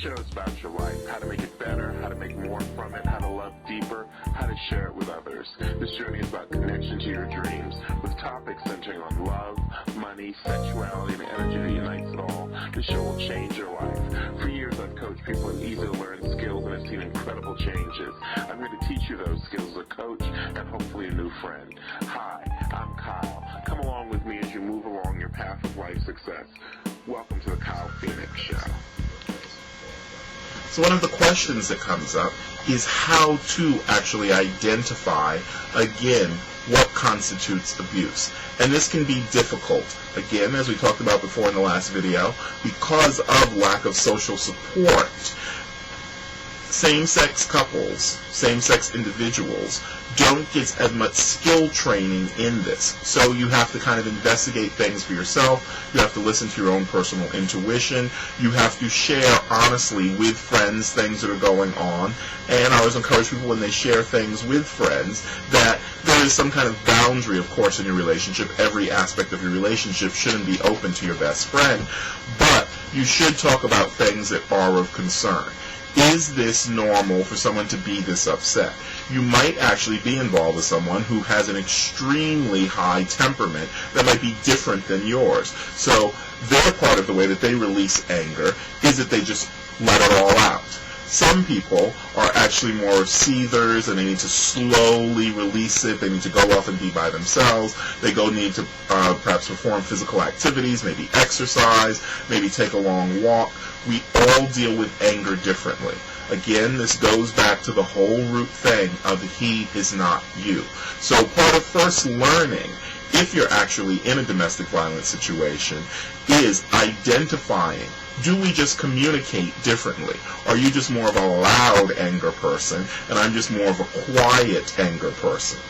show is about your life, how to make it better, how to make more from it, how to love deeper, how to share it with others. This journey is about connection to your dreams, with topics centering on love, money, sexuality, and the energy that unites it all. This show will change your life. For years, I've coached people in easy-to-learn skills and have seen incredible changes. I'm here to teach you those skills as a coach and hopefully a new friend. Hi, I'm Kyle. Come along with me as you move along your path of life success. Welcome to the Kyle Phoenix Show. So one of the questions that comes up is how to actually identify, again, what constitutes abuse. And this can be difficult, again, as we talked about before in the last video, because of lack of social support. Same-sex couples, same-sex individuals, don't get as much skill training in this. So you have to kind of investigate things for yourself. You have to listen to your own personal intuition. You have to share honestly with friends things that are going on. And I always encourage people when they share things with friends that there is some kind of boundary, of course, in your relationship. Every aspect of your relationship shouldn't be open to your best friend. But you should talk about things that are of concern. Is this normal for someone to be this upset? You might actually be involved with someone who has an extremely high temperament that might be different than yours. So their part of the way that they release anger is that they just let it all out. Some people are actually more of seethers, and they need to slowly release it. They need to go off and be by themselves. They need to perhaps perform physical activities, maybe exercise, maybe take a long walk. We all deal with anger differently. Again, this goes back to the whole root thing of he is not you. So part of first learning, if you're actually in a domestic violence situation, is identifying, do we just communicate differently? Are you just more of a loud anger person, and I'm just more of a quiet anger person?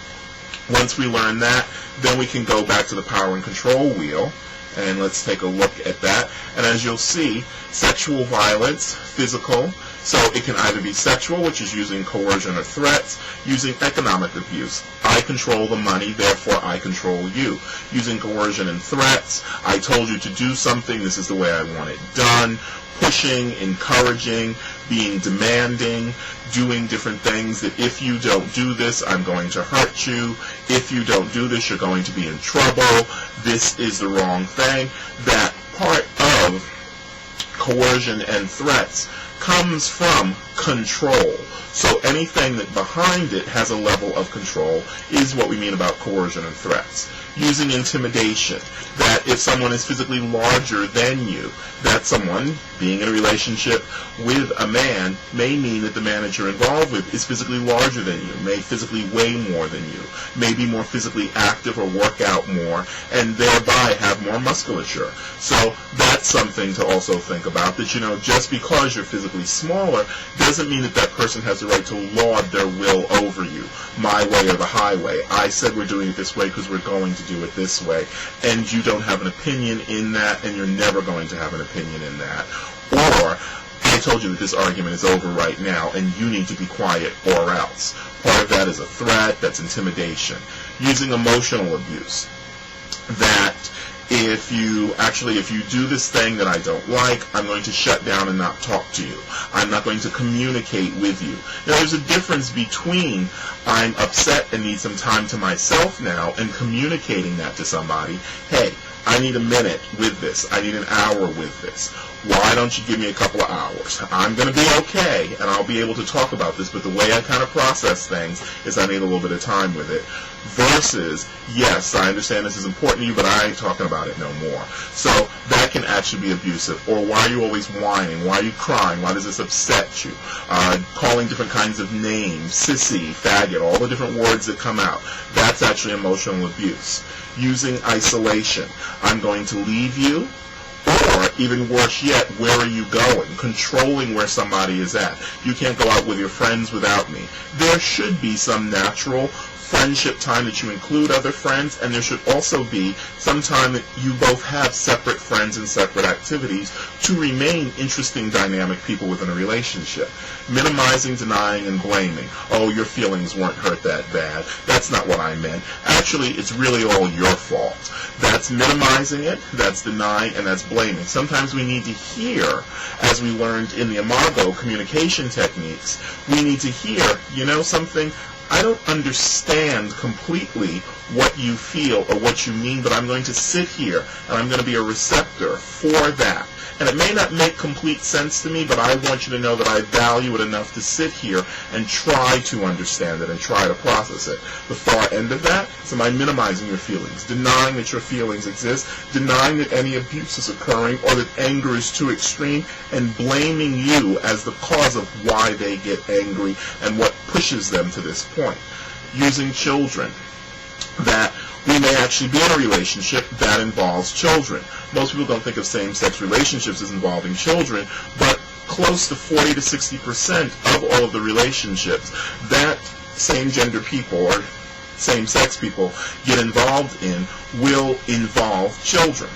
Once we learn that, then we can go back to the power and control wheel, and let's take a look at that. And as you'll see, sexual violence, physical, so it can either be sexual, which is using coercion or threats, using economic abuse. I control the money, therefore I control you. Using coercion and threats, I told you to do something, this is the way I want it done. Pushing, encouraging, being demanding, doing different things that if you don't do this, I'm going to hurt you. If you don't do this, you're going to be in trouble. This is the wrong thing. That part of coercion and threats comes from control. So anything that behind it has a level of control is what we mean about coercion and threats. Using intimidation, that if someone is physically larger than you, that someone being in a relationship with a man may mean that the man that you're involved with is physically larger than you, may physically weigh more than you, may be more physically active or work out more, and thereby have more musculature. So that's something to also think about, that, just because you're physically smaller doesn't mean that that person has the right to lord their will over you. My way or the highway. I said we're doing it this way because we're going to do it this way, and you don't have an opinion in that, and you're never going to have an opinion in that. Or, I told you that this argument is over right now, and you need to be quiet or else. Part of that is a threat, that's intimidation. Using emotional abuse, that if you do this thing that I don't like, I'm going to shut down and not talk to you. I'm not going to communicate with you. Now, there's a difference between I'm upset and need some time to myself now and communicating that to somebody. Hey, I need a minute with this. I need an hour with this. Why don't you give me a couple of hours? I'm going to be okay, and I'll be able to talk about this, but the way I kind of process things is I need a little bit of time with it. Versus, yes, I understand this is important to you, but I ain't talking about it no more. So that can actually be abusive. Or why are you always whining? Why are you crying? Why does this upset you? Calling different kinds of names, sissy, faggot, all the different words that come out. That's actually emotional abuse. Using isolation. I'm going to leave you. Or, even worse yet, where are you going? Controlling where somebody is at. You can't go out with your friends without me. There should be some natural friendship time that you include other friends, and there should also be some time that you both have separate friends and separate activities to remain interesting, dynamic people within a relationship. Minimizing, denying, and blaming. Oh, your feelings weren't hurt that bad. That's not what I meant. Actually, it's really all your fault. That's minimizing it, that's denying, and that's blaming. Sometimes we need to hear, as we learned in the Imago communication techniques, we need to hear, you know something, I don't understand completely what you feel or what you mean, but I'm going to sit here and I'm going to be a receptor for that. And it may not make complete sense to me, but I want you to know that I value it enough to sit here and try to understand it and try to process it. The far end of that is, am I minimizing your feelings, denying that your feelings exist, denying that any abuse is occurring or that anger is too extreme, and blaming you as the cause of why they get angry and what pushes them to this point. Using children, that we may actually be in a relationship that involves children. Most people don't think of same-sex relationships as involving children, but close to 40 to 60% of all of the relationships that same-gender people or same-sex people get involved in will involve children.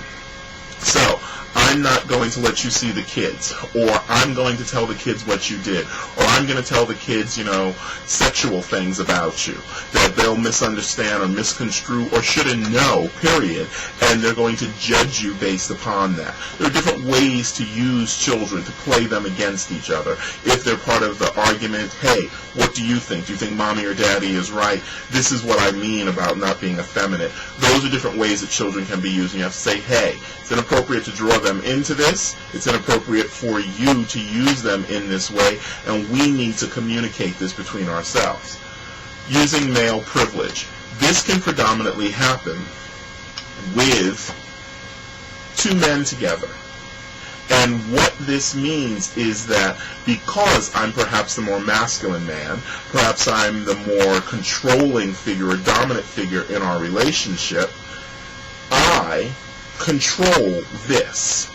So, I'm not going to let you see the kids, or I'm going to tell the kids what you did, or I'm going to tell the kids, you know, sexual things about you that they'll misunderstand or misconstrue or shouldn't know, period, and they're going to judge you based upon that. There are different ways to use children, to play them against each other. If they're part of the argument, hey, what do you think? Do you think mommy or daddy is right? This is what I mean about not being effeminate. Those are different ways that children can be used, and you have to say, hey, it's inappropriate to draw them into this. It's inappropriate for you to use them in this way, and we need to communicate this between ourselves. Using male privilege. This can predominantly happen with two men together. And what this means is that because I'm perhaps the more masculine man, perhaps I'm the more controlling figure or dominant figure in our relationship, I control this.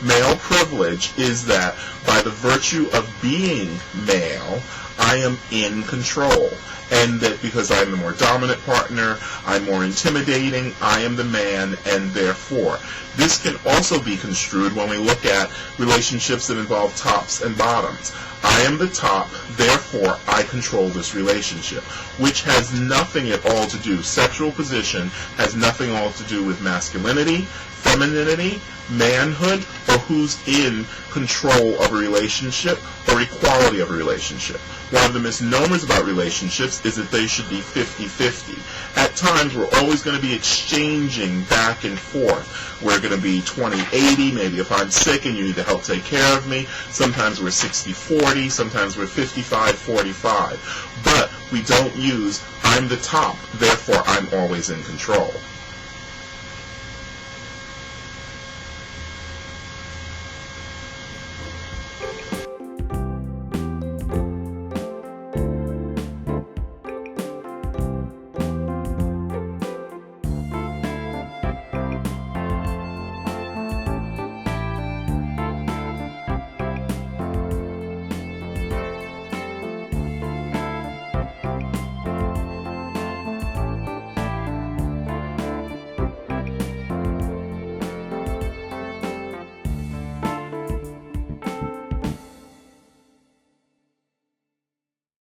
Male privilege is that by the virtue of being male, I am in control. And that because I'm the more dominant partner, I'm more intimidating, I am the man, and therefore. This can also be construed when we look at relationships that involve tops and bottoms. I am the top, therefore I control this relationship, which has nothing at all to do, sexual position has nothing at all to do with masculinity, femininity, manhood, or who's in control of a relationship or equality of a relationship. One of the misnomers about relationships is that they should be 50-50. At times, we're always going to be exchanging back and forth. We're going to be 20-80, maybe if I'm sick and you need to help take care of me. Sometimes we're 60-40, sometimes we're 55-45. But we don't use, I'm the top, therefore I'm always in control.